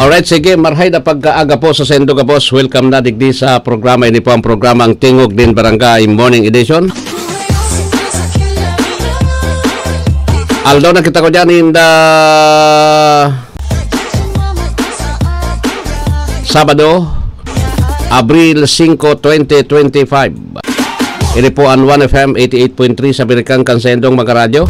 Alright, sige, marhay na pagkaaga po sa Sendo ka boss. Welcome na digdi sa programa. Ini po ang programang Tingog din Barangay Morning Edition. Aldo na kita ko dyan in the Sabado, Abril 5, 2025. Ini po ang 1FM 88.3 sa American Kansendong mga radyo.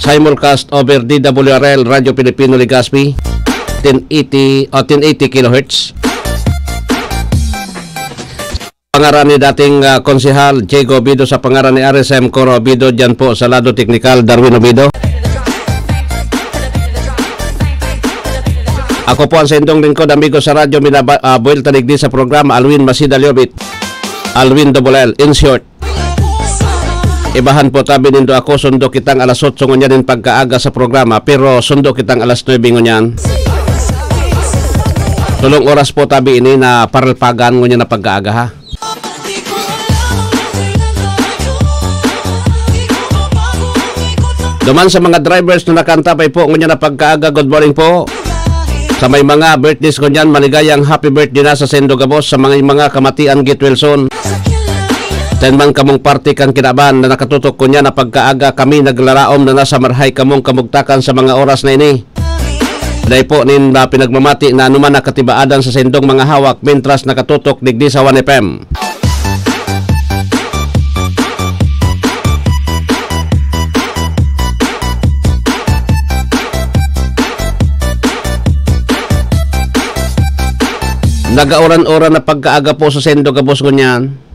Simulcast over DWRL Radio Pilipino Legazpi 1080 kHz. Pangaran ni dating konsehal Diego Obido sa pangaran ni RSM Coro Obido dyan po sa lado teknikal Darwin Obido. Ako po ang sendong lingkod amigo sa radyo minabuel tanigdi sa programa Alwin Masida Liobit Alwin Double L in short. Ibahan po tabi nindo ako, sundo kitang alas 8 ngunyan pagkaaga sa programa, pero sundo kitang alas 9 ngunyan. Tulong oras po tabi ini na paralpagan ngunyan na pagkaaga ha. Duman sa mga drivers na nakantapay po ngunyan na pagkaaga, good morning po. Sa may mga birthdays ngunyan, maligayang happy birthday na sa Sendo Gabos, sa mga kamatian Git Wilson. Tenman kamong party kan kinaban na nakatutok ko niya na pagkaaga kami naglaraom na nasa marhay kamong kamugtakan sa mga oras na ini. Dahil po nin na pinagmamati na anuman nakatibaadan sa sendong mga hawak mintras nakatutok digdi sa 1FM. Nagaoran-oran na pagkaaga po sa Sendo Gabos ko niyan.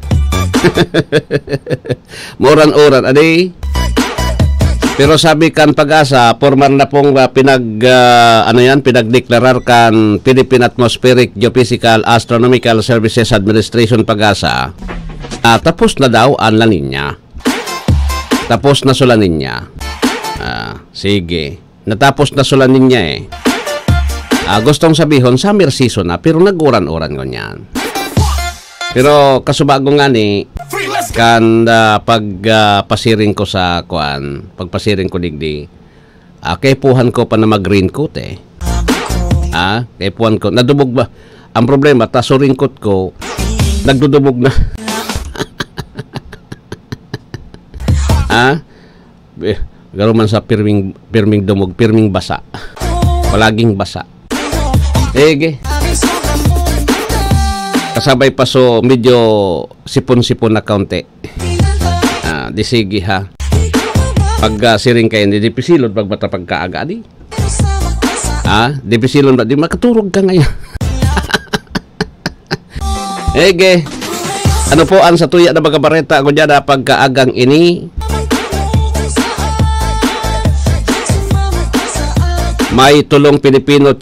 Moran-oran aday. Pero sabi kan Pag-asa formal na pong pinagdeklarar kan Philippine Atmospheric Geophysical Astronomical Services Administration Pag-asa. Tapos na daw ang La Nina. Tapos na sula ninya. Sige. Natapos na sula ninya eh. Gustong sabihon summer season na pero nag-oran-oran ko niyan. Pero kasubago nga ni kan pagpasiring ko sa kuan, pagpasiring ko digdi. Kaipuhan ko pa na mag-green coat eh. Kaipuhan ko. Nadubog ba? Ang problema, taso ringkot ko, nagdudubog na. Garo man sa pirming dumog, pirming basa. Palaging basa. Kasabay pa so medyo sipon-sipon na kaunti. Di sige ha. Pag siring kayo, di pisilod pagbata pagkaaga di. Di pisilod ba? Di makaturog ka ngayon. Ano po ang sa tuya na magabareta ako dyan na pagkaagang ini? May tulong Pilipino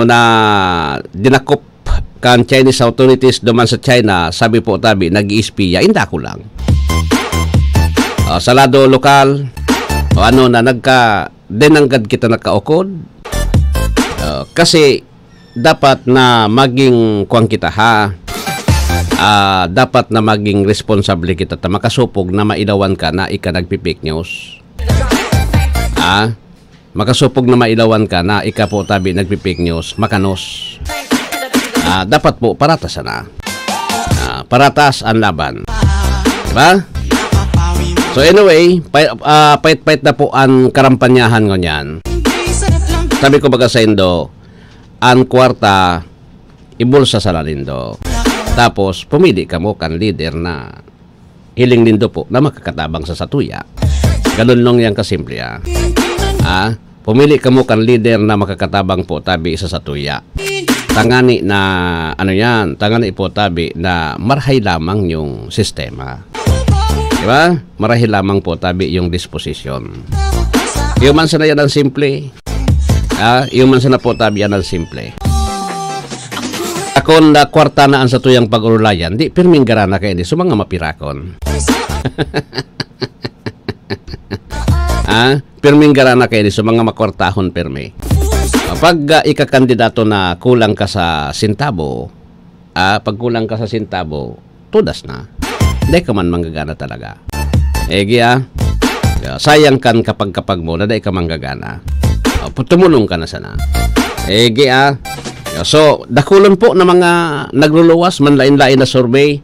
na dinakop kan Chinese authorities duman sa China, sabi po tabi, nag-iispiya. Inda ko lang. Sa lado lokal, na dinanggad kita nakaukod. Kasi dapat na maging kuwang kita ha. Dapat na maging responsable kita ta makasupog na mailawan ka na ika nagpipik news. Makasupog na mailawan ka na ika po tabi nagpipik news, makanos. Dapat po paratas na. Paratas ang laban. Diba? So anyway, pait-pait na po ang karampanyahan ko niyan. Sabi ko baga sa Indo, ang kwarta, ibulsa sa lalindo. Tapos, pumili ka mo kan leader na hiling lindo po na makakatabang sa satuya. Ganun lang yan kasimple pumili ka mo kan leader na makakatabang po tabi sa satuya. Tangani na tangani po tabi na marahay lamang yung sistema. Diba? Marahay lamang po tabi yung disposition. Yung man sana yan ang simple. Yung man sana po tabi yan ang simple. Akon na kwarta na ang sa tuyang pag-urulayan, di pirming garana kayo di sumanga mapirakon. Pirming garana kayo di sumanga makwartahon pirmi. Pag ikakandidato na kulang ka sa sintabo, pag kulang ka sa sintabo, tudas na. Hindi ka man manggagana talaga. Sayang kan kapag mo, na di ka manggagana. Tumulong ka na sana. So, dakulon po na mga nagluluwas, manlain-lain na survey,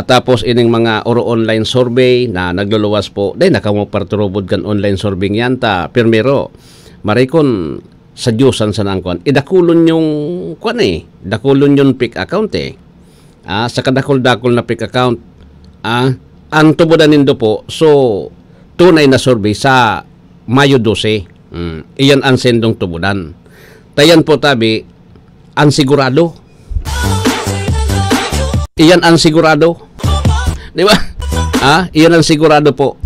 tapos ining mga online survey na nagluluwas po, dahil nakamuparturubod kan online survey yan, pirmero, marikon, sa Diyosan sa nangkuan, idakulon yung, dakulon yung pick account sa kadakol-dakol na pick account, ang tubudan nindo po, so, tunay na survey sa Mayo 12, iyan ang sendong tubudan. Tayan po tabi, ang sigurado. Iyan ang sigurado. Di ba? Iyan ang sigurado po.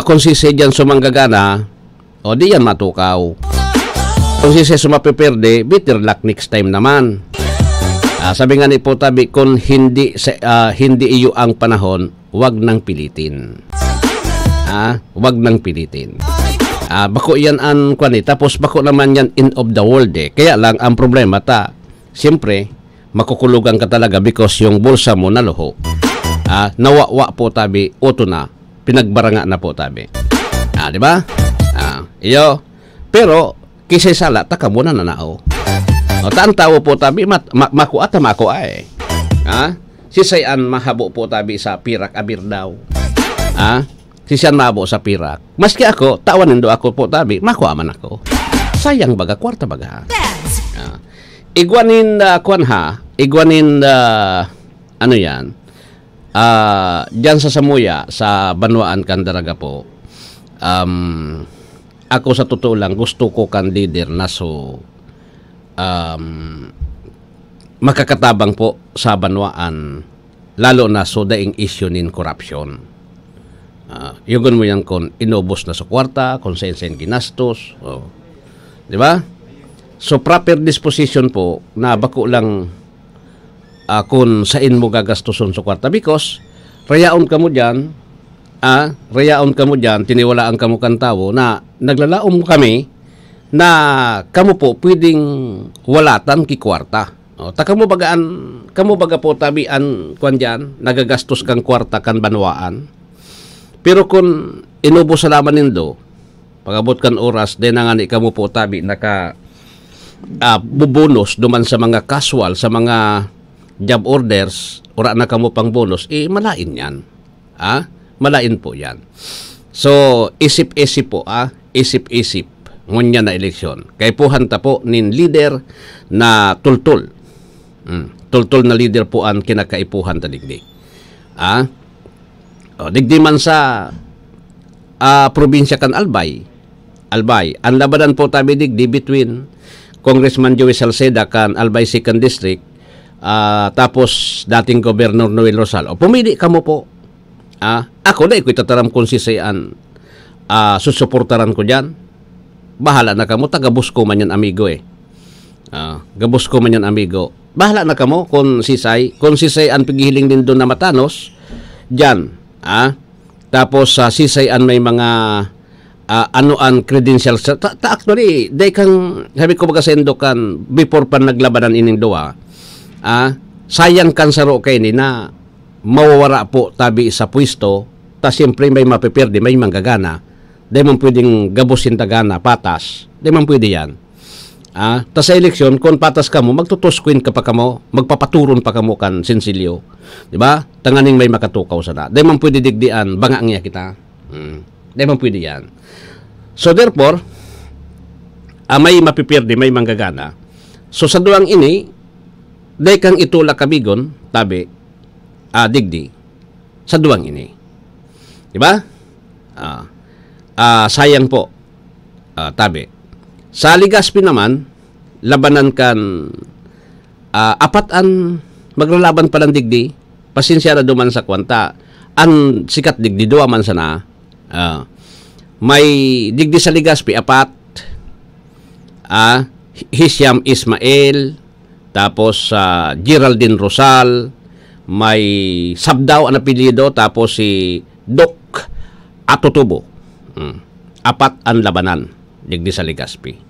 Kung sisi dyan sumanggagana, o di yan matukaw. Kung sisi sumapiperde, bitter luck next time naman. Sabi nga ni po tabi, kung hindi iyo ang panahon, wag nang pilitin. Wag nang pilitin. Bako yan ang kwani, tapos bako naman yan in of the world Kaya lang ang problema siyempre, makukulugan ka talaga because yung bulsa mo naluho. Nawawa po tabi, uto na, pinagbaranga na po tabi. Di ba? Iyo. Pero, kisay sala, taka muna na nao. Taan tao po tabi, makuat na makua Sisayan mahabo po tabi sa pirak abir daw. Sisiyan mabo sa pirak. Maski ako, tawanin do ako po tabi, makuha man ako. Sayang baga, kwarta baga. Igwanin, ano yan, dyan sa Samuya, sa Banwaan Candaraga po, ako sa totoo lang, gusto ko kan leader na so, makakatabang po sa Banwaan, lalo na so daing issue nin corruption. Yugon mo yan kung inubos na sa kwarta, kung sen ginastos. Di ba? So, proper disposition po na bako lang kung sain mo gagastuson sa kwarta. Because, rayaon ka mo dyan, tiniwalaan ka mo kan tao na naglalaom kami na kamo po pwedeng walatan ki kwarta. Kamo baga po tabian kwan dyan, nagagastos kang kwarta kan Banwaan. Pero kung inubos sa laman nindo, pagabot kan oras, din nga ni kamo po tabi bubonus duman sa mga casual, sa mga job orders, ora na kamo pang bonus, malain yan. Malain po yan. So, isip-isip po, isip-isip, ngunya na eleksyon. Kay po hanta po nin leader na tultul. Tultul na leader po ang kinakaipuhan tadigdi. Digdi man sa probinsya kan Albay, ang labanan po tabi digdi between Congressman Joey Salceda kan Albay 2nd District, tapos dating Governor Noel Rosal. Pumili ka mo po. Ako na iko'y tataram kung sisayan, susuportaran ko dyan. Bahala na ka mo, tagabus ko man yan amigo gabus ko man yan amigo. Bahala na ka mo kung sisay ang pigihiling din doon na matanos, dyan. Tapos sisayan may mga anoan credentials. Actually, day kang, sabi ko magasendo kan, before pa naglabanan ining doa, sayang kan saro kay ni na mawawara po tabi sa pwesto, siyempre may mapiperde, may manggagana. Day man pwedeng gabusin tagana, patas. Day man pwede yan. Sa eleksyon, kung patas ka mo, magtutuskwin ka pa ka mo, magpapaturon pa ka mo kan Sensilio. Diba? Tanganing may makatukaw sana. Di man pwede digdian, banga niya kita. Di man pwede yan. So therefore, may mapipirdi, may manggagana. So sa dulang ini, day kang itula kabigon, tabi, digdi, sa dulang ini. Diba? Sayang po, tabi. Sa Legazpi naman, labanan kan apat an maglalaban pa lang digdi, pasensya na duman sa kwanta, an sikat digdi doa man sana. May digdi sa Legazpi apat, Hisham Ismail, tapos Geraldine Rosal, may Sabdaw ang apelyido, tapos si Doc Atutubo. Apat ang labanan digdi sa Legazpi.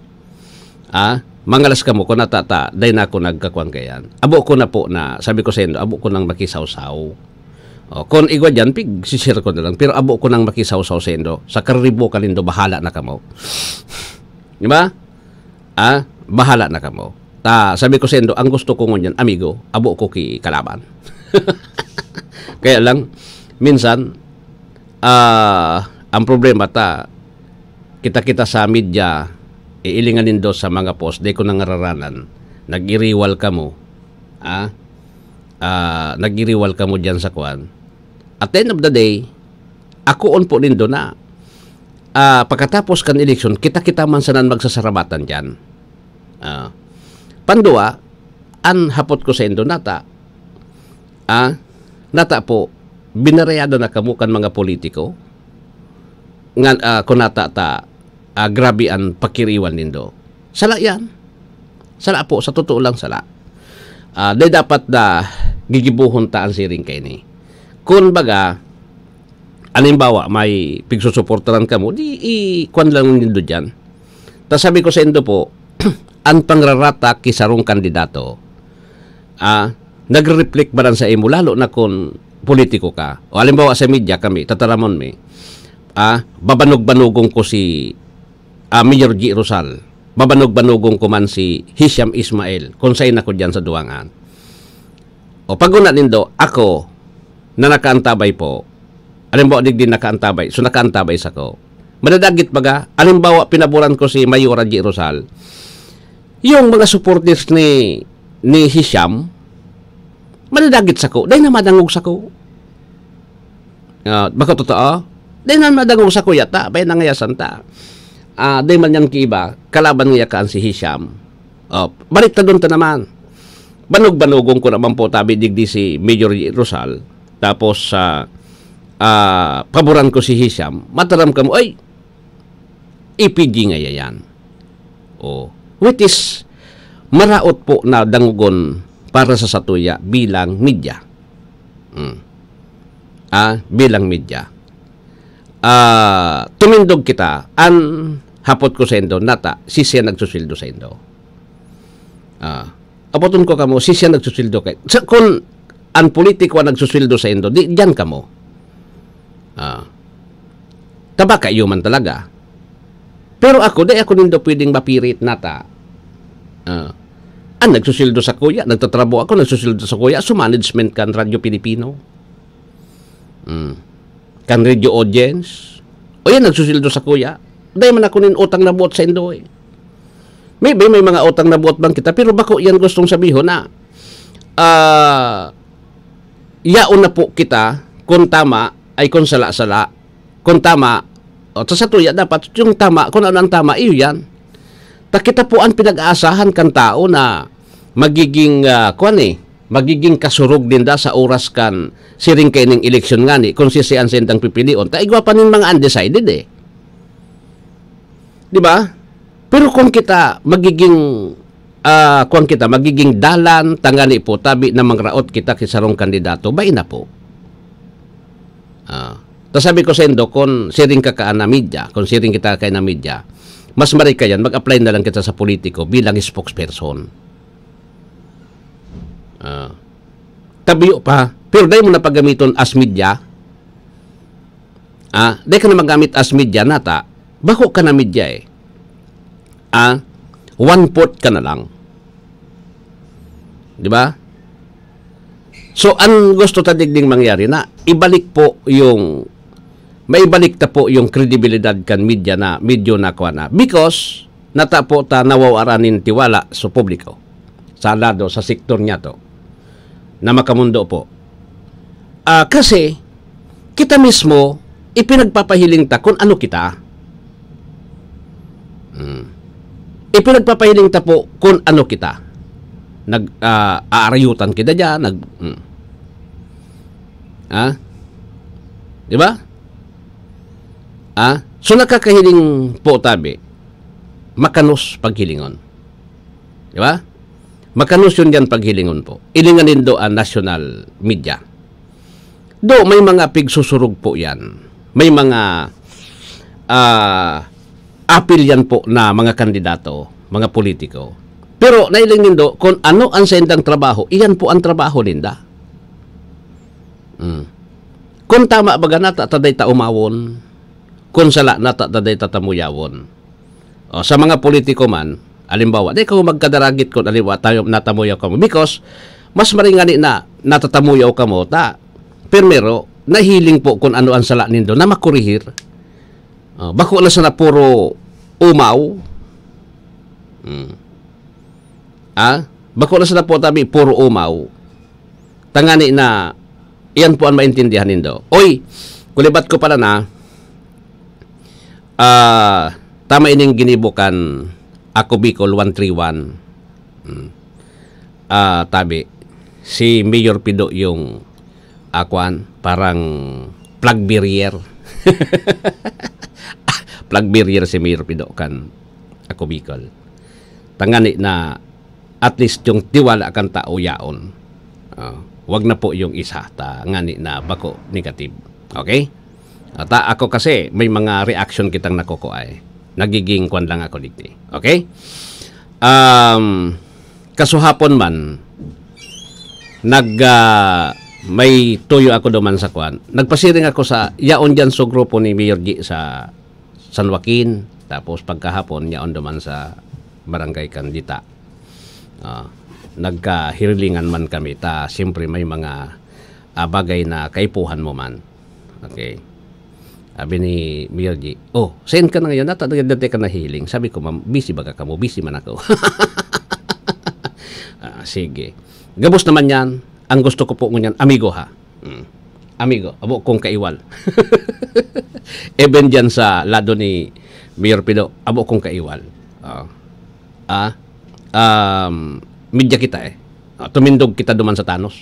Mangalas ka mo, kung natata, day na ako nagkakuan kayan. Abo ko na po na, sabi ko sa inyo, abo ko nang makisaw-saw. Kung igwa dyan, sisir ko na lang. Pero abo ko nang makisaw-saw sa inyo. Sa karibo kalindo, bahala na ka mo. Di ba? Bahala na kamo. Sabi ko sendo, ang gusto ko ngunyan, amigo, abo ko ki kalaban. Kaya lang, minsan, ang problema kita-kita sa media, iilinganin do sa mga post, di ko nangararanan, nag-iriwal ka mo, nag-iriwal ka mo dyan sa kwan. At the end of the day, ako on po nindo na, pagkatapos kan eleksyon, kita-kita man sanan magsasarabatan dyan. Pandua, an hapot ko sa indo nata po, binarayado na kamukan mga politiko, nga kunata grabe ang pakiriwan nindo. Sala yan. Sala po, sa totoo lang sala. Di dapat na gigibuhon taan siring kay ni. Kung baga, alimbawa, may pigsusuportaran ka mo, kwan lang nindo dyan. Tas sabi ko sa indo po, ang pangrarata kisarong kandidato, nagre-reflect ba sa imo, lalo na kung politiko ka. O alimbawa sa media kami, tataramon mi, babanog-banugong ko si Mayor G. Rosal, babanog-banugong ko man si Hisham Ismail, kung sa'yo na ko dyan sa duwangan. O pag-una nindo, ako, na nakaantabay po, alimbawa din nakaantabay, so nakaantabay sa ko. Madadagit baga, alimbawa pinaboran ko si Mayor G. Rosal, yung mga supporters ni Hisham, madadagit sa ko, dahil na madangog sa ko. Baka totoo? Dahil na madangog sa ko yata, bayan na ngayasan ta. Dahil man niyang kiba, kalaban nga yakaan si Hisham. Balik ta doon ta naman. Banog-banogong ko naman po tabi digdi si Major Rosal. Tapos, paboran ko si Hisham. Mataram ka mo, ay, IPG nga yan. Which is, maraot po na dangugon para sa satuya bilang media. Bilang media. Tumindog kita, an hapot ko sa indo, nata, si siya nagsusildo sa indo. Apoton ko kamo, si siya nagsusildo kay. Kung ang politiko nagsusildo sa indo, di dyan kamo. Taba kayo man talaga. Pero ako, di ako nindo pwedeng mapirit nata. Nagsusildo sa kuya, nagtatrabo ako, nagsusildo sa kuya, so management kan Radyo Pilipino. Kan radio audience. O yan, nagsusildo sa kuya. Dahil man ako nin utang na buot sa indo eh. Maybe may mga utang na buot bang kita, pero bako yan gustong sabihin na yaon na po kita kung tama ay kung sala-sala. Kung tama, sa tuya dapat yung tama, kung ano ang tama, iyo yan. Kita po ang pinag-aasahan kan tao na magiging magiging kasurog din da sa oras kan siring kay ning eleksyon nga ni kung sisian sendang pipilion. Igwa pa nin mga undecided eh. Di ba? Pero kung kita magiging magiging dalan tangani po tabi na mangraot kita kisarong kandidato, bay na po. Sabi ko sendo, kung siring ka na media, kung siring kita kay na media, mas maray ka yan, mag-apply na lang kita sa politiko bilang spokesperson. Tabiyo pa, pero dahil mo na paggamiton as media, dahil ka na magamit as media nata, bako ka na media eh. 1/4 ka na lang. Di ba? So, ang gusto tadigding mangyari na ibalik po yung maibalik ta po yung kredibilidad kan media na medyo nakuha na. Because, nata po ta nawawaranin tiwala sa publiko. Sa lado, sa sektor niya to. Na makamundo po. Kasi, kita mismo, ipinagpapahiling ta kung ano kita. Ipinagpapahiling ta po kung ano kita. Aarayutan kita dyan. Di ba? So nakakahiling po tabi, makanos paghilingon. Di ba? Makanos yun yan paghilingon po. Ilinganin do ang national media. Do may mga pigsusurog po yan. May mga apil yan po na mga kandidato, mga politiko. Pero nailingin do, kung ano ang sendang trabaho, iyan po ang trabaho ninda. Kung tama baga nata, taday ta umawon. Kung sala nata, taday ta tamuyawon. O, sa mga politiko man, alimbawa, di ko magkadaragit ko, alimbawa, tayo natamuyaw ka mo. Because, mas maringani na natatamuyaw ka mo, primero, nahiling po kung ano ang sala nindo na makurihir. Bako na sana puro umaw. Bako na sana po tabi puro umaw. Tangani na iyan po ang maintindihan nindo. Oy, kulibat ko pala na tama ining ginibukan ako Bicol 131. Tabi si Mayor Pido yung parang plug barrier. Plug barrier si Mayor Pido kan ako Bicol. Tangani na at least yung tiwala kan tao yaon. Wag na po yung isa ngani na bako negative. Okay? Ako kasi may mga reaction kitang nakukuha. Nagiging kwan lang ako dito. Okay? Kasuhapon man may tuyo ako duman sa kwan. Nagpasiring ako sa yaon dyan sa grupo ni Mayor G sa San Joaquin. Tapos pagkahapon yaon duman sa Barangay Candita. Nagkahirlingan man kami. Siyempre may mga bagay na kaipuhan mo man. Okay. Sabi ni Mayor G, send ka na ngayon. Dati ka na healing. Sabi ko, ma'am, busy ba ka mo? Busy man ako. Sige. Gabos naman yan. Ang gusto ko po ngunyan, amigo ha. Amigo, abo kong kaiwal. Even dyan sa lado ni Mayor Pido, abo kong kaiwal. Media kita tumindog kita duman sa Tanos.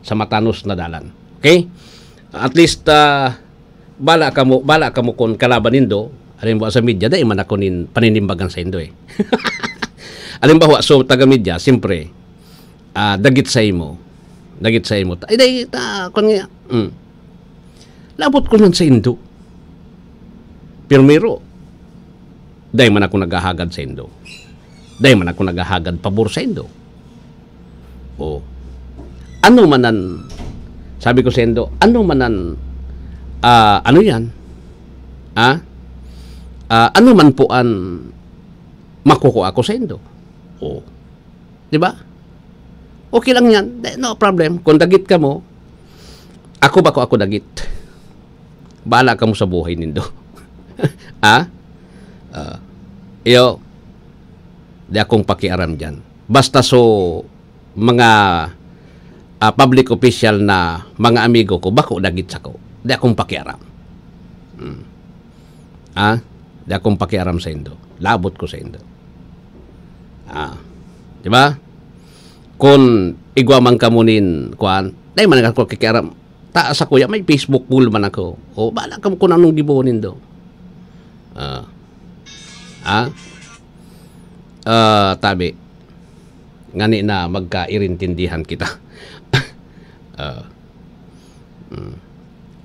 Sa Matanos na dalan. Okay? At least, bala ka mo kung kalaban nindo, alimbawa sa media, dahil man ako paninimbagan sa indo Alimbawa, so taga-media, siyempre, dagit sa imo. Ay, dahil, kung nga, labot ko nun sa indo. Pirmero, dahil man ako naghahagad sa indo. Dahil man ako naghahagad pabor sa indo. Ano manan, sabi ko sa indo, ano manan, ano yan? Ano man po ang makukuha ako sa indo? Di ba? Okay lang yan. No problem. Kung dagit ka mo, ako dagit. Bahala ka mo sa buhay nindo. Iyo, di akong pakiaram dyan. Basta so, mga public official na mga amigo ko, bako dagit sa ko. Di akong pakiaram. Di akong pakiaram sa indo. Labot ko sa indo. Di ba? Kung igwaman ka munin, dahil man ako kikiaram. Taas ako, may Facebook pool man ako. Bahala ka mo kung anong gibunin do. Tabi. Ngani na magkairintindihan kita.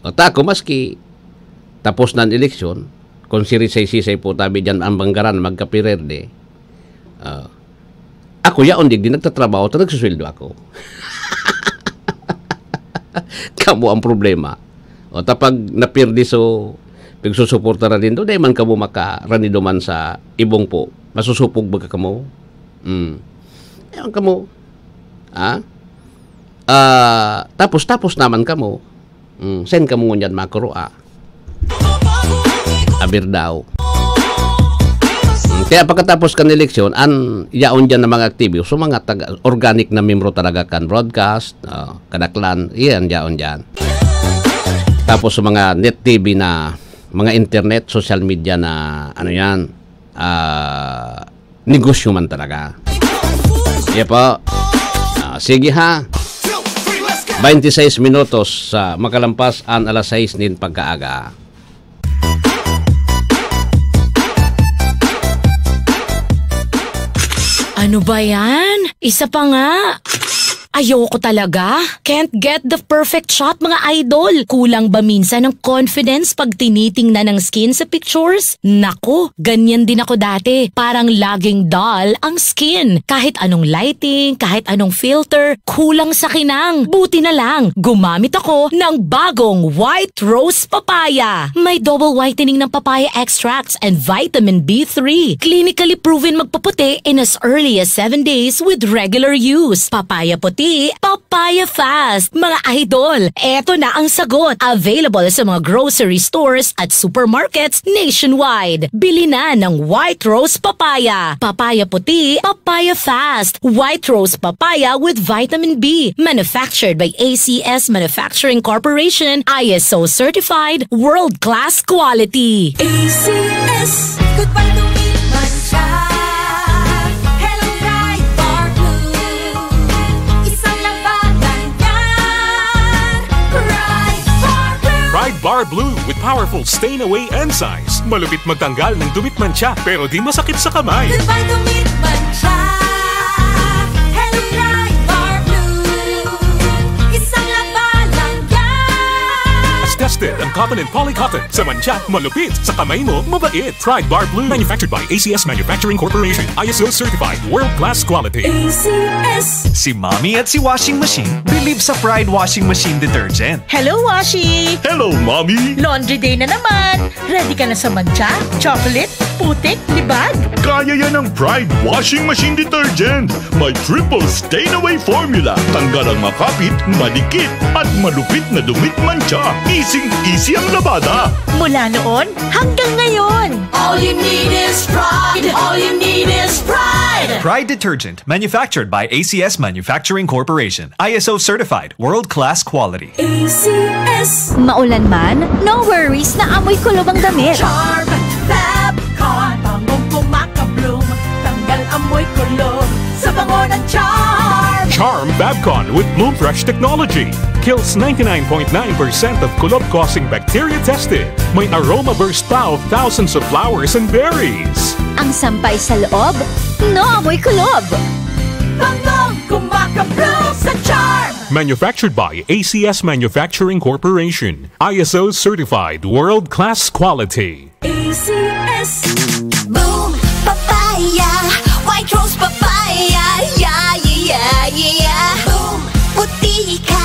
Tako, maski tapos ng eleksyon, kung sirisay-sisay po tabi dyan ang banggaran, magkapirerde, ako yaon din nagtatrabaho, nagsusweldo ako. Kamo ang problema. Tapag napirdi so, pagsusuporta na din do, dahil man kamo makaranido man sa ibong po, masusupog ba ka mo? Ewan ka mo. Tapos naman ka mo. Send ka mo ngunyan makuro abir daw. Kaya pagkatapos kan eleksyon, yaon dyan na mga aktibo, so mga organic na membro talaga kan broadcast, kadaklan, yan yaon dyan. Tapos sa mga net TV na, mga internet, social media na, negosyo man talaga. Kaya po, sige ha. 26 minutos sa makalampas ang alas 6 nin pagkaaga. Ano ba yan? Isa pa nga. Ayoko talaga. Can't get the perfect shot, mga idol. Kulang ba minsan ng confidence pag tinitingnan ng skin sa pictures? Nako, ganyan din ako dati. Parang laging dull ang skin. Kahit anong lighting, kahit anong filter, kulang sa kinang. Buti na lang, gumamit ako ng bagong White Rose Papaya. May double whitening ng papaya extracts and vitamin B3. Clinically proven magpaputi in as early as 7 days with regular use. Papaya puti, papaya fast. Mga idol, eto na ang sagot. Available sa mga grocery stores at supermarkets nationwide. Bili na ng White Rose Papaya. Papaya puti, papaya fast. White Rose Papaya with vitamin B. Manufactured by ACS Manufacturing Corporation. ISO certified, world-class quality. ACS, goodbye to me, mancha. Hello, Pride Bar Blue. Isang labanan yan. Pride Bar Blue. Pride Bar Blue with powerful stain-away enzymes. Malupit magtanggal ng dumit mancha pero di masakit sa kamay. Goodbye to me, mancha. Hello, Pride Bar Blue. Isang labanan yan. As tested ang cotton and polycotton. Sa mancha, malupit. Sa kamay mo, mabait. Pride Bar Blue. Manufactured by ACS Manufacturing Corporation. ISO certified. World-class quality. ACS. Si Mommy at si Washing Machine believe sa Pride Washing Machine Detergent. Hello, Washi! Hello, Mommy! Laundry day na naman! Ready ka na sa mancha, chocolate, putik, libag? Kaya yan ang Pride Washing Machine Detergent. May triple stain-away formula. Tanggal ang makapit, madikit, at malupit na dumit mancha. Easy ang labada. Mula noon hanggang ngayon! All you need is pride. All you need is pride. Pride Detergent, manufactured by ACS Manufacturing Corporation. ISO certified, world-class quality. ACS. Maulan man, no worries na amoy kulob ang damit. Charm, Fabcon. Bangong kumakabloom. Tanggal amoy kulob sa bango ng Charm. Charm Babcon with Bloom Fresh technology. Kills 99.9% of kulob-causing bacteria tested. May aroma burst pa of thousands of flowers and berries. Ang sampay sa loob, no amoy kulob. Bangong kumakabloom sa Charm. Manufactured by ACS Manufacturing Corporation. ISO certified, world-class quality. ACS. Boom, papaya. White Rose Papaya. Yeah, yeah, yeah. Boom, puti ka.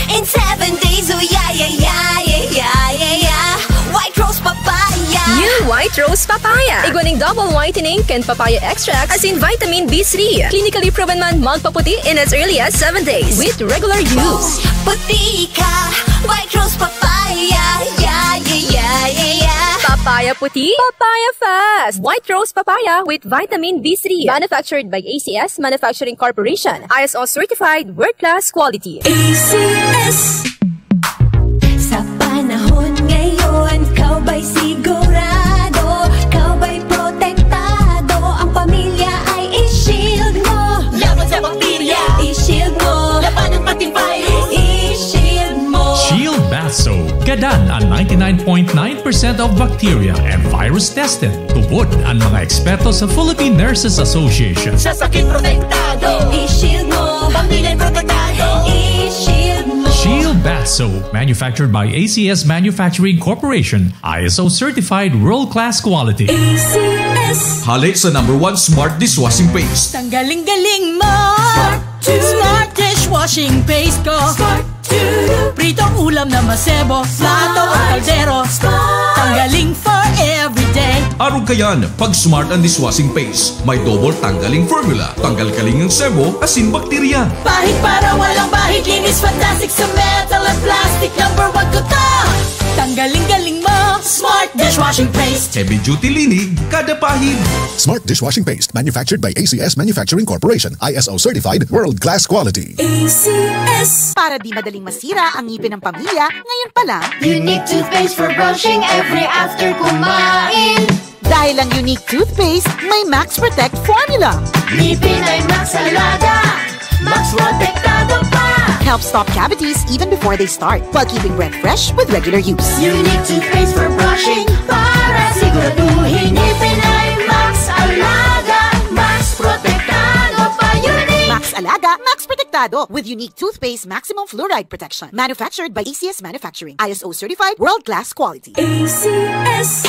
In 7 days, oh yeah, yeah, yeah, yeah, yeah, yeah. White Rose Papaya. New White Rose Papaya. Iguaning double whitening and papaya extract as in vitamin B3. Clinically proven man magpaputi in as early as 7 days with regular use. Puti ka. White Rose Papaya. Yeah, yeah, yeah, yeah, yeah. Papaya puti, papaya fast. White Rose Papaya with vitamin B3. Manufactured by ACS Manufacturing Corporation. ISO certified, world-class quality. ACS. Sa panahon ngayon, kau ba'y sigurado? Kau ba'y protektado? Ang pamilya ay i-shield mo. Laban sa bakterya, i-shield mo. Laban ng pating virus, i-shield mo. Shield Bath Soap. Gadan ang 99.9% of bacteria and virus tested. Tubod ang mga eksperto sa Philippine Nurses Association. Sa sakit protektado, i-shield mo. Pamilya protektado, i-shield mo. Shield Bath Soap. Manufactured by ACS Manufacturing Corporation. ISO certified, world-class quality. ACS. Hali sa #1 Smart Dishwashing Paste. Tanggaling-galing mo! Smart Smart dishwashing paste ko! Smart Pritong ulam na masebo, plato o kaldero. Tanggaling for everyday. Araw kayan, pag Smart ang Dishwashing Paste, may double tanggaling formula. Tanggal kaling ng sebo, asin bakterya. Bahid para walang bahid, linis fantastic sa metal at plastic. #1 ko to. Tanggaling-galing mo! Smart dishwashing paste. Heavy duty linig, kada pahid. Smart Dishwashing Paste, manufactured by ACS Manufacturing Corporation. ISO certified, world-class quality. ACS. Para di madaling masira ang ngipin ng pamilya, ngayon pa lang. Unique toothpaste for brushing every after kumain. Dahil ang unique toothpaste, may Max Protect formula. Ngipin ay Max Alaga. Max Protectado pa. Help stop cavities even before they start, while keeping breath fresh with regular use. Unique toothpaste for brushing para siguraduhin ngipin ay Max Alaga. Max Protectado pa. Unique. Max Alaga, Max Protectado. Protektado with unique toothpaste maximum fluoride protection. Manufactured by ACS Manufacturing. ISO certified world-class quality. ACS.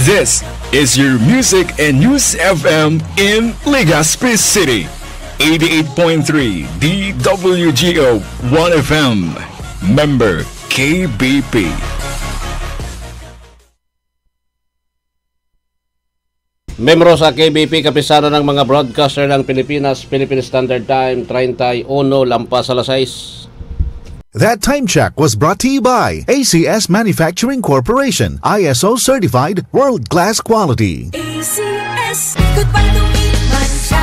This is your Music and News FM in Legazpi City. 88.3 DWGO 1FM. Member KBP. Membro sa KBP, kapisano ng mga broadcaster ng Pilipinas, Philippine Standard Time, 31 lampas alas 6. That time check was brought to you by ACS Manufacturing Corporation, ISO certified world-class quality. ACS. Goodbye to meet Mancha.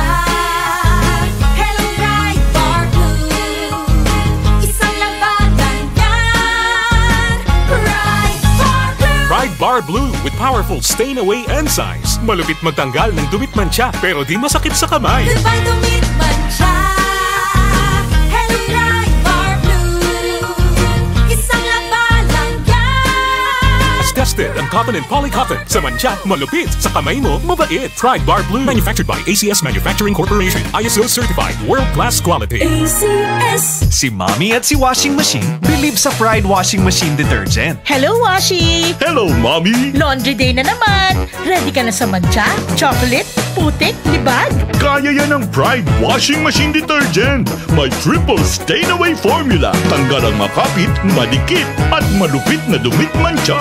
Hello, Pride Bar Blue. Isang labanan yan. Pride Bar Blue. Pride Bar Blue with powerful stain-away enzymes. Malupit magtanggal ng dumit mancha pero di masakit sa kamay. Goodbye to meet Mancha. Hello, Pride Bar Blue. Isang labanan yan. As tested ang cotton and polycotton. Sa mancha, malupit. Sa kamay mo, mabait. Pride Bar Blue. Manufactured by ACS Manufacturing Corporation. ISO certified world-class quality. ACS. Si Mommy at si Washing Machine believe sa Pride Washing Machine Detergent. Hello, Washi! Hello, Mommy! Laundry day na naman! Ready ka na sa mancha, chocolate, putik, libag? Kaya yan ng Pride Washing Machine Detergent. May triple stain-away formula. Tanggal ang makapit, madikit, at malupit na dumit mancha.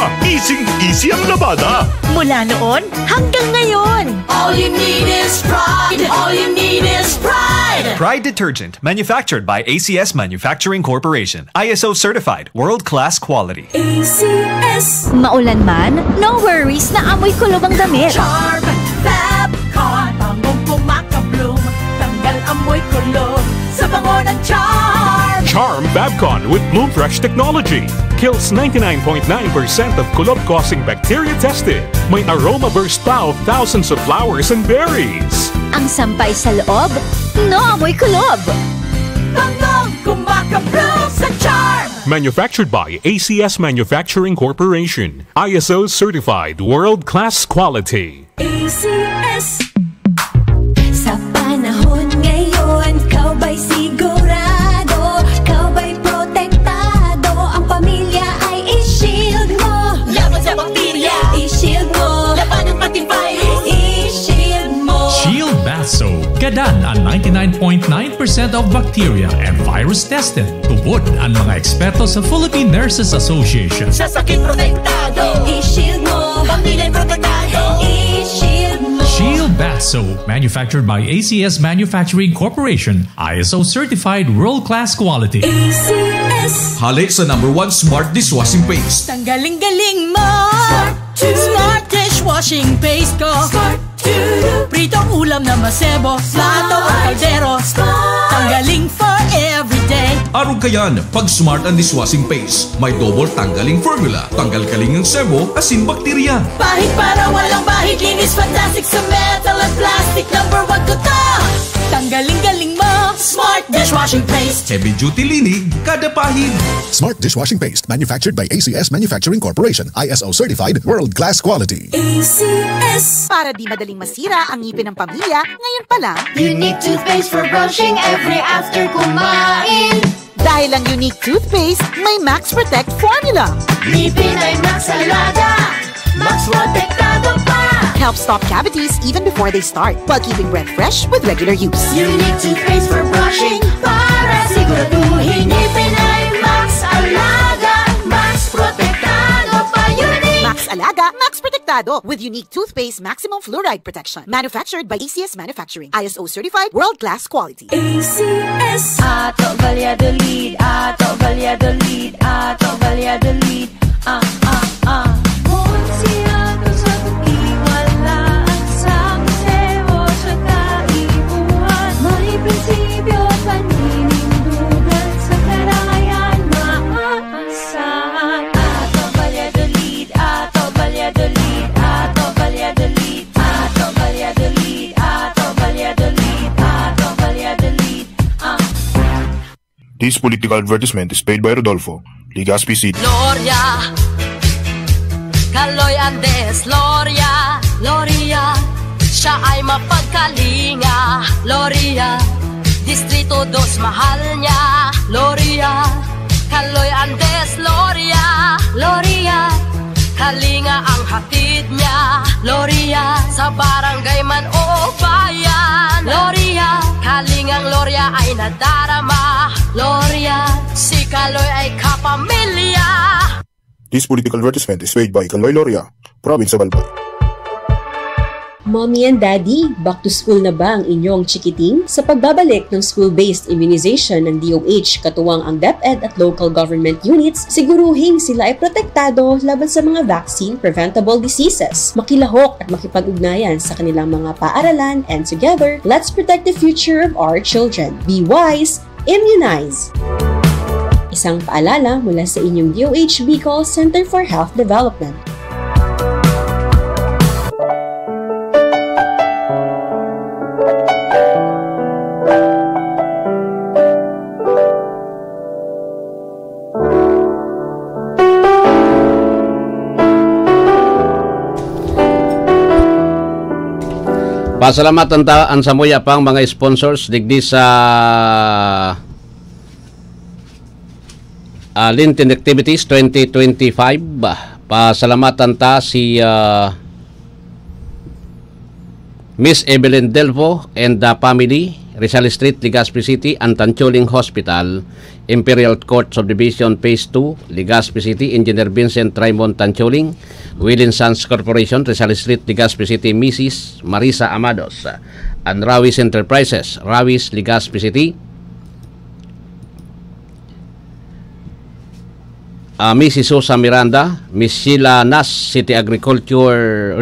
Easy ang labada. Mula noon hanggang ngayon. All you need is pride. All you need is pride. Pride Detergent, manufactured by ACS Manufacturing Corporation. ISO certified world-class quality. ACS. Maulan man, no worries na amoy kulob ang damit. Charm, Fabcon, bangong pumakabloom, tanggal amoy kulob sa bango ng Charm. Charm Babcon with Bloom Fresh technology. Kills 99.9% of kulob-causing bacteria tested. May aroma burst pa of thousands of flowers and berries. Ang sampay sa loob, no amoy kulob. Bangong kumakabloom sa Charm. Manufactured by ACS Manufacturing Corporation. ISO certified world-class quality. ACS. Sa panahon ngayon, kau ba'y sigurado? Kau ba'y protektado? Ang pamilya ay i-shield mo. Laban sa bakterya, I-shield mo. laban ng pati virus. I-shield mo. Shield Bath Soap. Gadan ang 99.9% of bacteria and virus tested. Tubod ang mga eksperto sa Philippine Nurses Association. Sa sakit protektado, I-shield mo. pamilya protektado. I-shield mo. Shield Bath Soap, manufactured by ACS Manufacturing Corporation, ISO certified world-class quality. ACS. Hali sa #1 Smart Dishwashing Paste. Tanggaling-galing mo. Smart Smart dishwashing paste ko. Smart Pritong ulam na masebo, plato o kaldero. Tanggaling for everyday. Araw kayan, pag Smart ang Dishwashing Paste, may double tanggaling formula. Tanggal kaling ng sebo, asin bakterya. Bahid para walang bahid, linis fantastic sa metal at plastic. #1 ko to. Tanggaling-galing mo. Smart dishwashing paste. Heavy duty linig, kada pahid. Smart Dishwashing Paste, manufactured by ACS Manufacturing Corporation, ISO certified world-class quality. ACS. Para di madaling masira ang ngipin ng pamilya, ngayon pa lang, Unique toothpaste for brushing every after kumain. dahil ang unique toothpaste, may Max Protect formula. Ngipin ay Max Alaga. Max Protektado pa. Helps stop cavities even before they start, while keeping breath fresh with regular use. Unique toothpaste for brushing para siguraduhin ngipin ay Max Alaga. Max Protektado pa. Unique. Max Alaga, Max Protektado with unique toothpaste maximum fluoride protection. Manufactured by ACS Manufacturing. ISO certified world-class quality. ACS. Ato Valladolid, Ato Valladolid, Ato Valladolid. Monsiato sa tukiwalaan sa museo sa kaibuhan. May prinsipyo at paninindugan sa karangayan maaasahan. Ato Valladolid, Ato Valladolid, Ato Valladolid, Ato Valladolid, Ato Valladolid, Ato Valladolid. This political advertisement is paid by Rodolfo, Legazpi City. Gloria, Kaloy Andes, Gloria, Gloria, siya ay mapagkalinga, Gloria, Distrito 2 mahal niya. Loria, Kaloy Andes, Loria, Loria, Kalinga ang hatid niya. Loria, sa barangay man o bayan. Loria, Kalingang Loria ay nadarama. Loria, si Kaloy ay kapamilya. This political advertisement is paid by Kaloy Loria, Province of Albay. Mommy and Daddy, back to school na ba ang inyong chikiting? Sa pagbabalik ng school-based immunization ng DOH, katuwang ang DepEd at local government units, siguruhin sila ay protektado laban sa mga vaccine-preventable diseases. Makilahok at makipag-ugnayan sa kanilang mga paaralan, and together, let's protect the future of our children. Be wise, immunize! Isang paalala mula sa inyong DOH Bicol Center for Health Development. Pasalamatan ta ang samuya pang mga sponsors digdi sa Lintin Activities 2025. Pasalamatan ta si Miss Evelyn Delvo and the family, Rizal Street, Legazpi City, Antancholing Hospital, Imperial Court Subdivision Phase 2, Legazpi City, Engineer Vincent Raymond Tancholing, Will & Sons Corporation, Rizal Street, Legazpi City, Mrs. Marisa Amados, and Rawis Enterprises, Rawis, Legazpi City, Mrs. Susa Miranda, Miss Sheila Nas, City Agriculture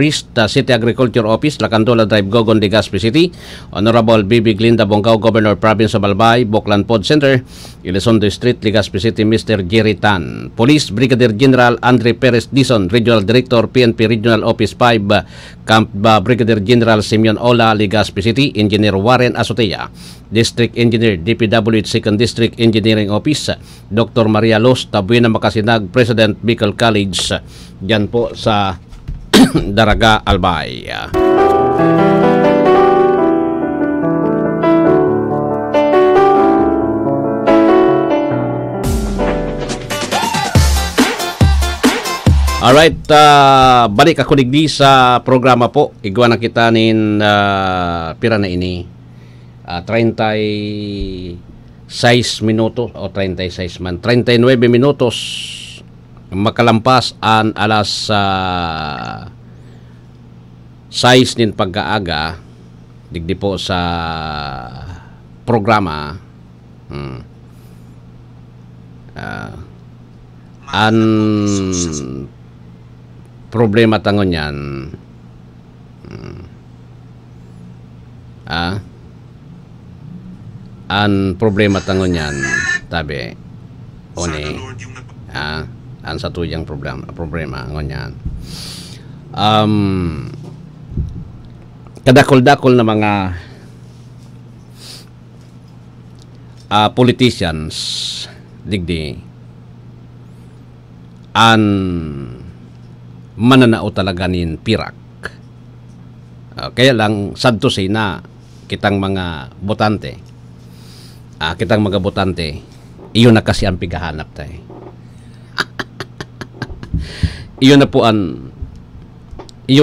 City Agriculture Office, Lacandola Drive, Gogon, Legazpi City, Honorable Bibi Glinda Bongao, Governor Province of Albay, Boklan Pod Center, Elizondo Street, Legazpi City, Mr. Jerry Tan. Police Brigadier General Andre Perez Dizon, Regional Director, PNP Regional Office 5, Camp Brigadier General Simeon Ola, Legazpi City, Engineer Warren Azotea, District Engineer, DPWH 2nd District Engineering Office, Dr. Maria Los Tabuena Makasinag, President Bicol College, dyan po sa Daraga, Albay. Alright, balik ako digdi sa programa po. Igwa na kita nin pira na ini. 36 minutos o 36 man. 39 minutos makalampas ang alas 6 nin pagkaaga digdi po sa programa. An problema tangon yan an problema tangon yan tabi one an satu yang problema ngon yan kadakol-dakol na mga politicians digdi an mananao talaga nin pirak. Kaya lang sad to say na kitang mga botante iyon na kasi ang pigahanap tayo. Iyon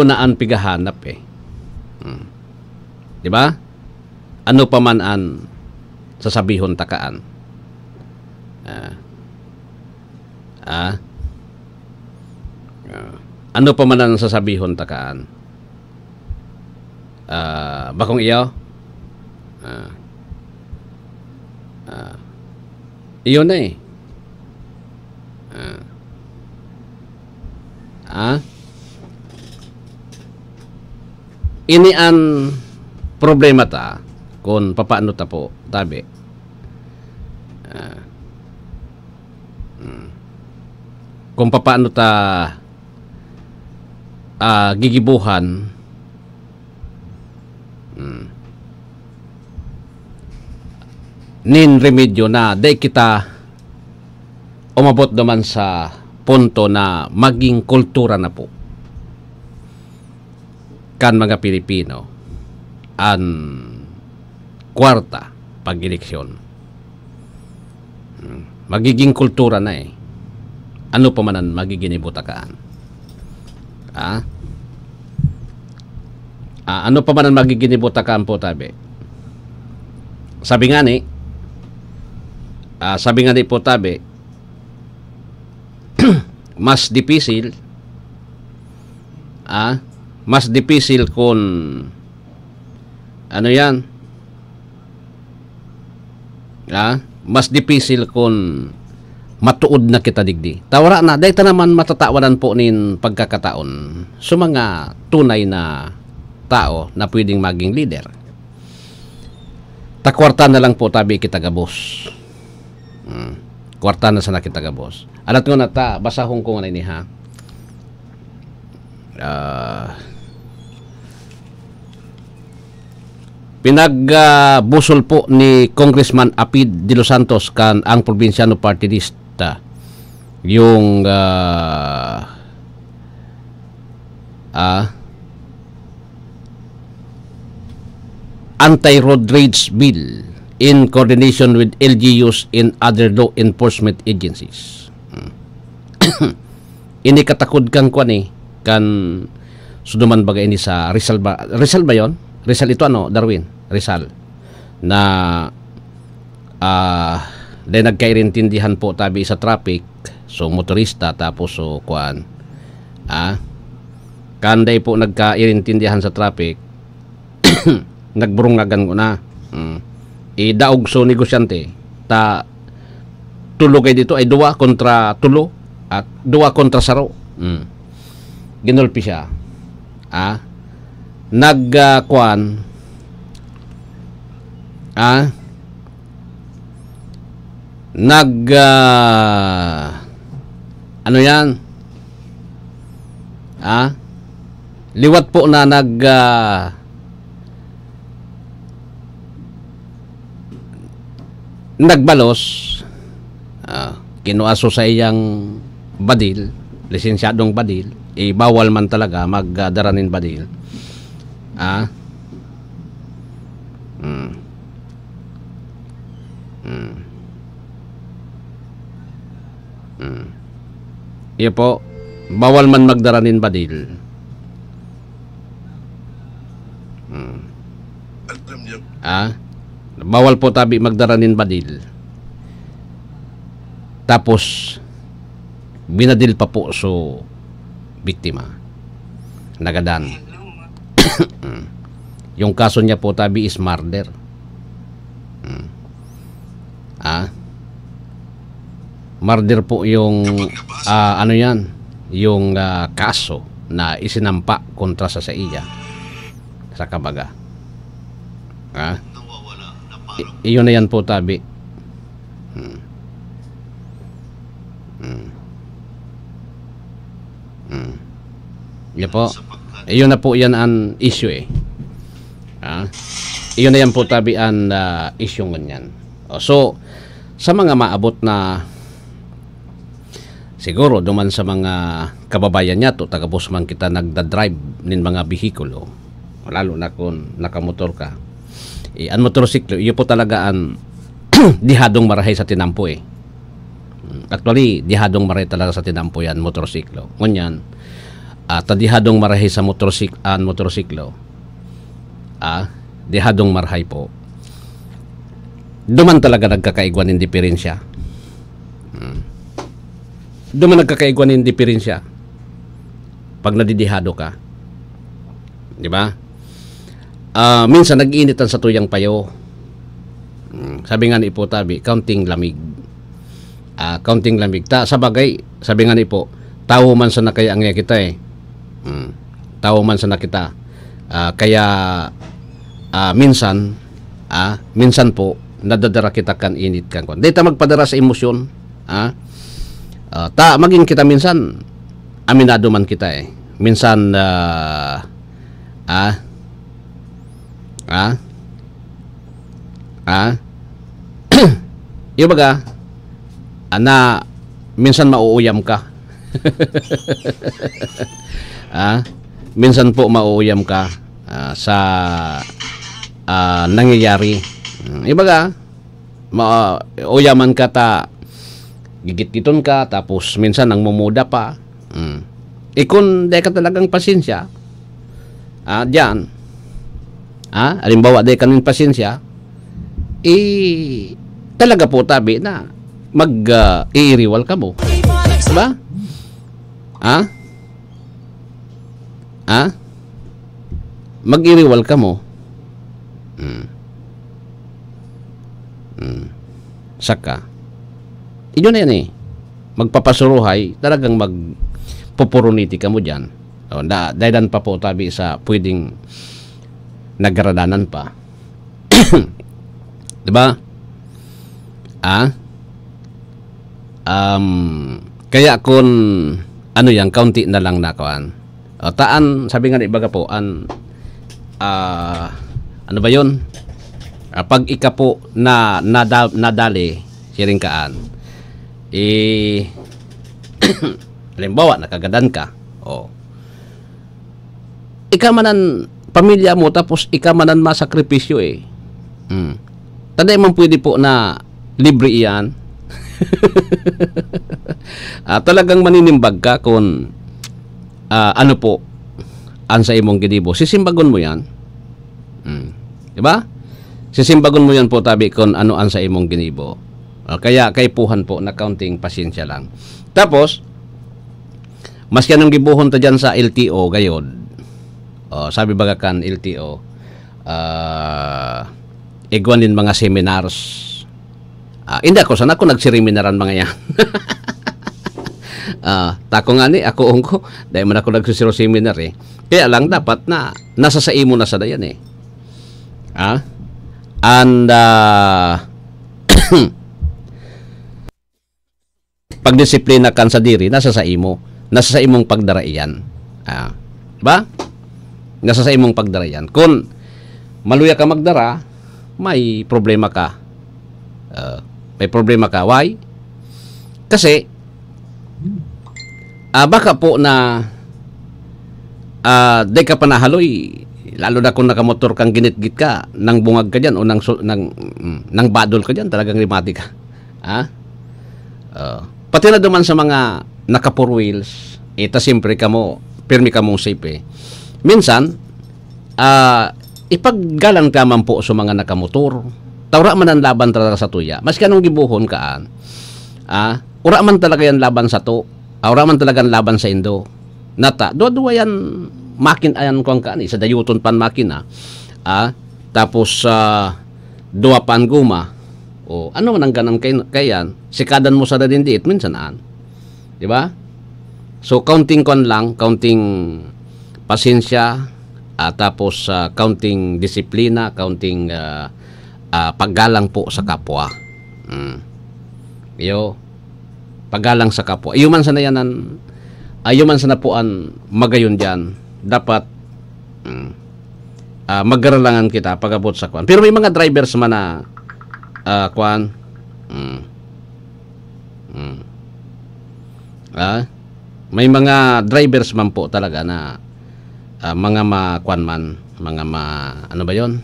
na ang pigahanap di ba? Ano pa man ang sasabihon takaan ano pa man ang sasabihon takaan bakong iyo iyon na ini ang problema ta kung papaano ta po tabi kung papaano ta gigibuhan nin remedyo na day kita umabot naman sa punto na maging kultura na po kan mga Pilipino ang kwarta pag-eleksyon. Magiging kultura na eh. Ano pa man ang magiging ibutakaan. Ano pa man ang magiging ibutakaan po tabi. Sabi nga ni po tabi, mas dipisil kung ano yan, mas dipisil kung matuod na kita digdi. Tawara na, dahil naman matatawanan po nin pagkakataon sa mga tunay na tao na pwedeng maging leader. Takwarta na lang po tabi kita gabos. Kwarta na sana kita gabos. Alat ko na ta, basahong ko nga ini ha. Pinagbusol po ni Congressman Apid de Los Santos kan ang probinsyano party lista yung anti-road rage bill in coordination with LGUs and other law enforcement agencies. Ini katakod kan ko ni kan suduman bagay ini sa Rizal ba yon? Rizal ito ano, Darwin? Rizal na dahil nagkairintindihan po tabi sa traffic, so motorista tapos so kuan kanday po nagkairintindihan sa traffic nagburungagan ko na idaog so negosyante ta tulo kay dito ay 2 kontra 3 at 2 kontra 0 ginulpi siya nagkuan ano yan liwat po na nagbalos kinuaso sa iyang badil, lisensyadong badil, bawal man talaga magdaranin badil. Iyo po, bawal man magdaranin badil. Bawal po tabi magdaranin badil. Tapos binadil pa po so biktima. Nagadan. Yung kaso niya po tabi is murder. Murder po yung ano yan, yung kaso na isinampa kontra sa iya sa kabaga. Iyon na yan po tabi. Yan po. Iyon na po yan ang issue eh. Iyon na yan po tabi ang issue ganyan. So, sa mga maabot na siguro duman sa mga kababayan niya to, tagabos man kita nagda-drive nin mga bihikulo, lalo na kung nakamotor ka. Ang motorsiklo, iyo po talaga ang dihadong marahay sa tinampo eh. Actually, dihadong marahay talaga sa tinampo yan, motorsiklo. Ngunyan, dihadong marahay sa motorsiklo, dihadong marahay po. Duman talaga nagkakaigwan ng diferensya. Duman nagkakaigwan ng diferensya pag nadidihado ka. Di ba? Minsan nag-iinitan sa tuyang payo. Sabi nga ni po tabi, counting lamig. Counting lamig. Sa bagay, sabi nga ni po, tao man sa nakaya ang kita eh. Tao man sa nakita. Kaya minsan po nadadara kita kan init kan. Dito magpadara sa emosyon. Maging kita minsan aminado man kita eh. Minsan yung baga na minsan mauuyam ka. minsan po mauuyam ka sa nangyayari Ibaga, uyaman ka ta, gigit-giton ka, tapos minsan nang mumuda pa. Kung di ka talagang pasensya, diyan, halimbawa di ka ng pasensya, talaga po tabi na mag-iiriwal ka mo. Diba? Mag-iriwal ka mo. Saka inyo na yan magpapasuruhay, talagang magpupuruniti ka mo dyan. Dahilan pa po tabi sa pwedeng nagradanan pa. Diba? Kaya kung ano yan, kaunti na lang nakuan. Taan, sabi nga ibaga po, ano ba yun? Pag ika po na nadali, siring kaan, halimbawa, nakagadan ka, ika manan, pamilya mo, tapos ika manan masakripisyo Taday man pwede po na libre iyan. Talagang maninimbag ka kung ano po ang sa imong ginibo. Sisimbagon mo yan. Diba? Sisimbagon mo yan po tabi kung ano ang sa imong ginibo. Kaya kaipuhan po na counting pasensya lang. Tapos, mas yan ang gibuhon ta dyan sa LTO gayod. Sabi baga kan LTO, igwan din mga seminars. Hindi ako, sana ako nagsireminaran mga yan. Tako nga ni, ako ungko, dahil man ako nagsisiro seminar Kaya lang dapat na, nasa sa imo na sa dayan And, pagdisiplina kan sa diri, nasa sa imo. Nasa sa imong pagdaraiyan. Ba? Nasa sa imong pagdaraiyan. Kung maluya ka magdara, may problema ka. May problema ka. Why? Kasi, baka po na di ka panahaloy, lalo na kung nakamotor kang ginit-git ka, nang bungag ka dyan, o nang badol ka dyan, talagang rimati ka. Pati na duman sa mga naka 4 wheels, siyempre ka mo, pirmi ka mong safe Minsan, ipaggalang ka man po sa mga nakamotor, tawra man ang laban talaga sa tuya. Mas kanong gibuhon kaan, ura man talaga yan laban sa to, ura man talaga ang laban sa indo. Nata, duwa yan, makin ayan kung kaan, sa dayuton pan makina, tapos duwa pan guma, ano man ang ganang kayan, sikadan mo sa dadindiit, minsan diba? So, counting kon lang, counting pasensya, tapos counting disiplina, counting paggalang po sa kapwa. Paggalang sa kapwa. Iyo man sana yanan, iyo man sana po an magayon dyan. Dapat magaralangan kita pagabot sa kwan. Pero may mga drivers man na kwan. May mga drivers man po talaga na mga makwan man, mga ano ba yon?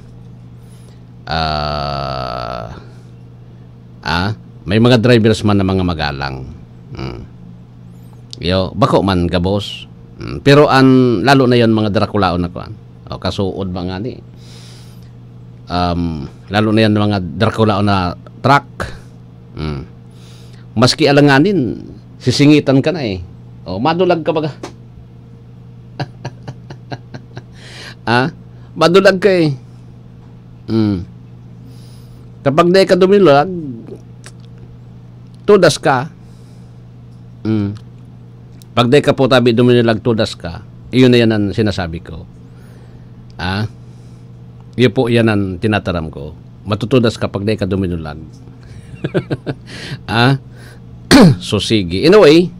May mga drivers man na mga magalang. Bako man gabos. Pero lalo na yon mga Draculaon na kwan. Kasuod ba nga ni? Lalo na yan mga Draculaon na truck. Maski alanganin, sisingitan ka na madulag ka baga. Madulag ka kapag di ka dumilag, tudas ka. Pag di ka po tabi dumilag, tudas ka. Iyon na yan ang sinasabi ko. Iyon po yan ang tinataram ko. Matutudas ka pag di ka dumilag. So sige. Anyway,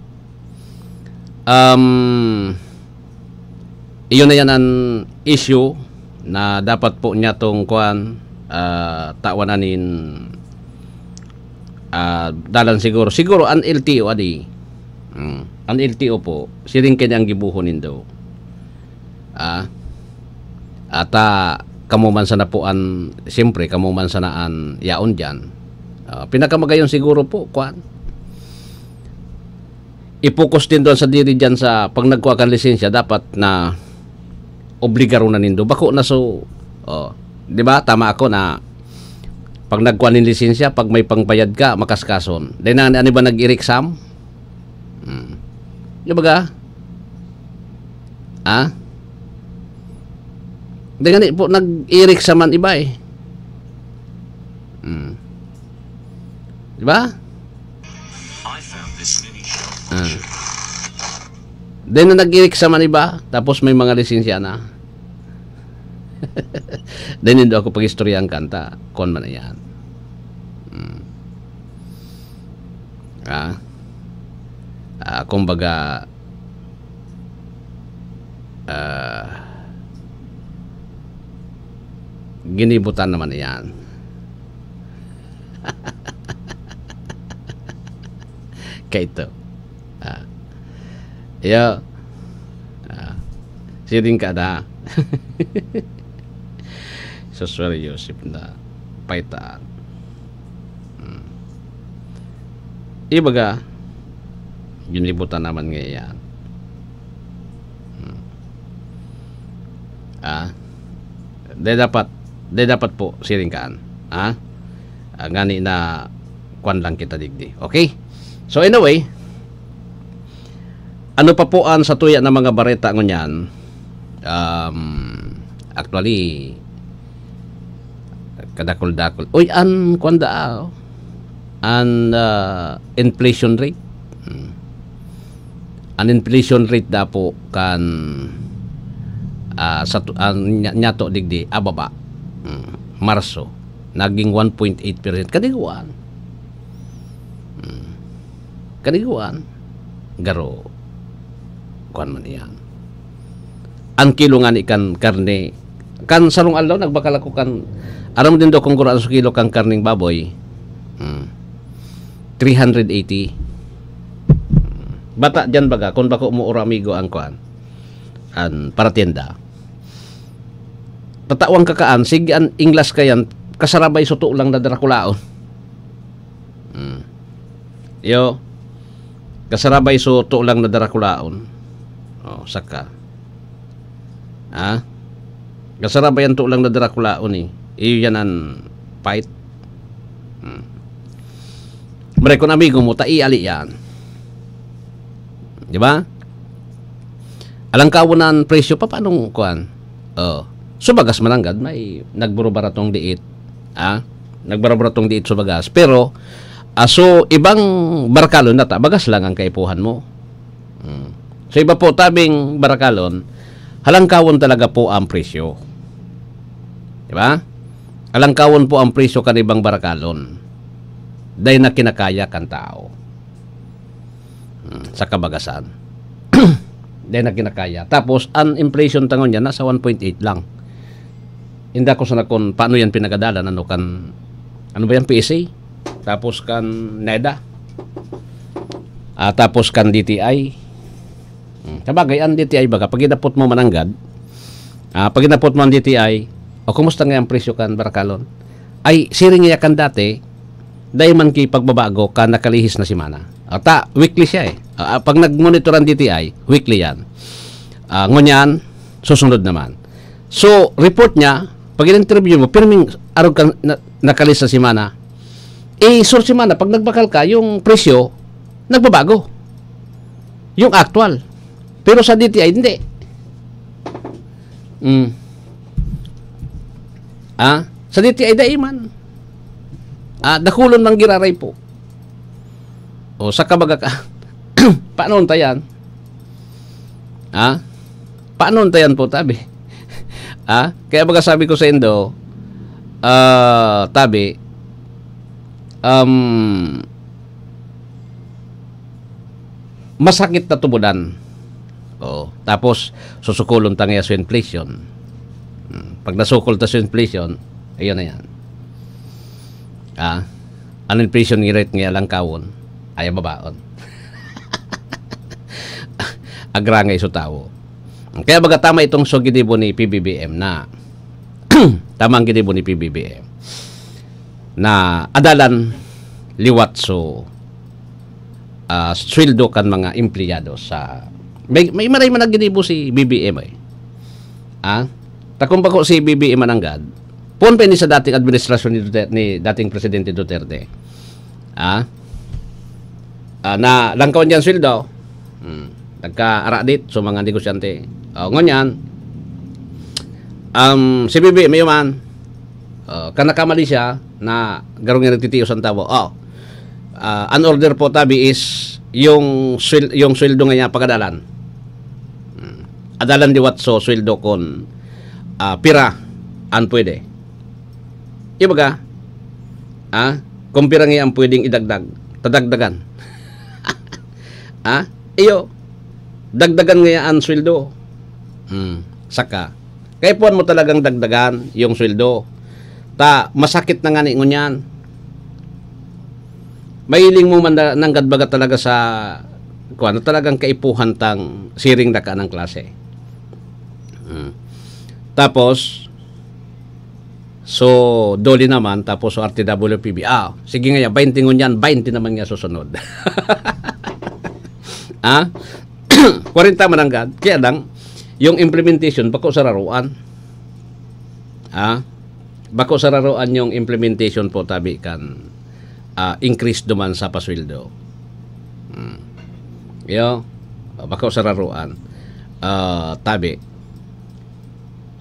iyon na yan ang issue na dapat po niya tong kuan tawananin dalan siguro ang LTO ang LTO po siring kanyang gibuhonin daw ata kamuman sa napuan, siyempre, kamuman sa naan yaon dyan. Pinakamagayon siguro po, kuan. I-focus din doon sa diri dyan sa pag nagkuha kang lisensya, dapat na obligaro na nindo. Bako na so, di ba? Tama ako na pag nagkuha ng lisensya, pag may pangbayad ka, makaskason. Then, ano ba nag-i-exam? Di ba ka? Di nga po, nag-i-examan iba eh. Di ba? Then na nag-i-examan iba, tapos may mga lisensya na. Then hindi ako pag-istorya ang kanta. Kon man na yan. Kumbaga, ginibutan naman na yan. Kaya ito. Siring ka na. Soswari Yosef na paitaan. Ibaga, ginibutan naman ngayon. Dapat po siringkaan. Ngani na kwan lang kita digdi. Okay? So anyway, ano pa po ang sa tuya ng mga bareta ngunyan? Actually, kadakol-dakol. Uy, an kwan da an inflation rate. An inflation rate da po kan nyato digdi ababa. Marso naging 1.8%. Kaniguan garo kuan man yan. Ang kilo nga ni kan karne kan sarong aldaw nagbakal ako kan aram din do kung guro sa kilo kang karning baboy 380. Bata dyan baga kung bako mo amigo ang kuan an para tienda tatawang kakaan sige an inglas kayan kasarabay suto lang na darakulaon. Yo kasarabay suto lang na darakulaon. Saka kasarabay ang to lang na darakulaon iyo yan ang fight. Mare kung amigo mo taiali yan, di ba? Alang kawanan presyo pa paanong kuan? Subagas mananggad may nagburubaratong diit. Nagburubaratong diit subagas. Pero so ibang barakalon nata bagas lang ang kaipuhan mo. So iba po tabing barakalon, halangkawon talaga po ang presyo. Di ba? Halangkawon po ang presyo kan ibang barakalon. Dahil na kinakaya kan tao. Sa kabagasan. Dahil na kinakaya. Tapos ang inflation tangon niya nasa 1.8 lang. Hindi ko sana kung paano yan pinagadalan, ano ba yan, PSA? Tapos kan NEDA. Tapos kan DTI. Sabagay, ang DTI baga, pag inapot mo mananggad, pag inapot mo ang DTI, kumusta nga ang presyo kan barakalon? Ay, siring iya kan dati, dahil man ki pagbabago ka nakalihis na simana. Weekly siya pag nag-monitor ang DTI, weekly yan. Ngunyan, susunod naman. So, report niya, pag in-interview mo, pirming araw kang nakalihis na simana, sur simana, pag nagbakal ka, yung presyo, nagbabago. Yung actual. Pero sa DTI, hindi. Sa DTI, daiman. Dakulon ng giraray po. Sa kabaga ka. Paano tayan? Paano tayan po, tabi? Kaya baga sabi ko sa Indo, tabi, masakit na tubudan. Tapos, susukulon tangya sa inflation. Pag nasukol ta sa inflation, ayun na yan. Ang inflation rate nga lang kawon, ayaw babaon. Agra nga iso tao. Kaya baga tama itong sugidibo ni PBBM na tamang ginibo ni PBBM na adalan liwat so sweldo kan mga empleyado sa may maray man ginibo si BBM ay. Takong bako si BBM mananggad. Pon pa ni sa dating administrasyon ni dating Presidente Duterte. Na langkaw niyan sweldo. Nagka-aradit so mga negosyante. Ngonyan si BBM man kanakamali siya na garong nga nagtitiyo sa tao. An order po tabi is yung sweldo nga niya pagadalan. Adalan diwat so sweldo kon pira an pwede. Ibaga kung pira nga ang pwedeng idagdag, tadagdagan. Iyo dagdagan nga ang sweldo. Saka kaya puan mo talagang dagdagan yung sweldo. Masakit na nga ni ngunyan. Mahiling mo man nanggad-baga talaga sa talagang kaipuhan tang siring daka ng klase. Tapos so doli naman tapos so RTWPB. Sige nga 20 ngunyan, 20 naman nga susunod. 40 mananggad. Kaya lang yung implementation bako sa raruan. Bako sa raruan yung implementation po tabi kan increase duman sa pasweldo. Bako sa raruan. Tabi.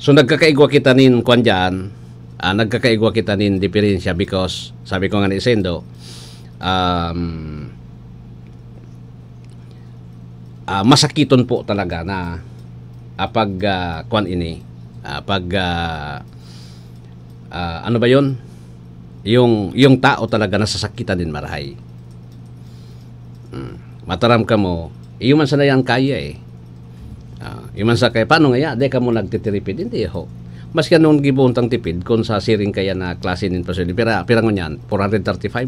So nagkakaigwa kita nin kwan dyan, nagkakaigwa kita nin diferensya because sabi ko nga ni Sendo, masakiton po talaga na pag kwan ini ano ba yun? Yung tao talaga nasasakitan din marahay. Mataram ka mo, iyo man sana yan kaya iyo man sa kaya, paano nga di ka mo nagtitiripid? Hindi ho. Mas ka nung gibuntang tipid kung sa siring kaya na klase nin pasuli. Pira nga yan, 435.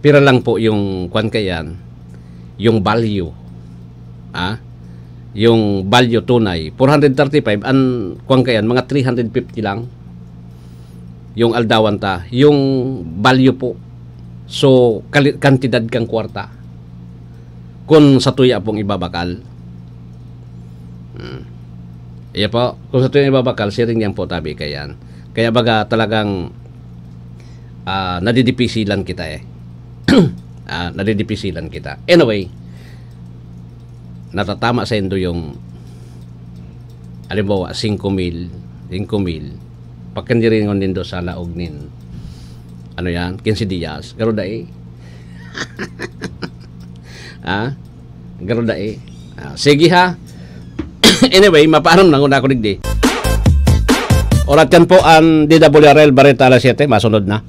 Pira lang po yung kwan kayan, yung value. Yung value tunay 435 ang kuwang kayan mga 350 lang yung aldawan ta yung value po so kantidad kang kwarta kung sa tuya pong ibabakal iya po kung sa tuya ibabakal siring yan po tabi kayan kaya baga talagang nadidipisilan kita nadidipisilan kita anyway natatama sa indo yung halimbawa 5,000 pagkandiringon nindo sa laog nin ano yan 15 días garo dae garo dae sige ha anyway mapaaram na una ko digdi orat yan po ang DWRL Barita alas 7 masunod na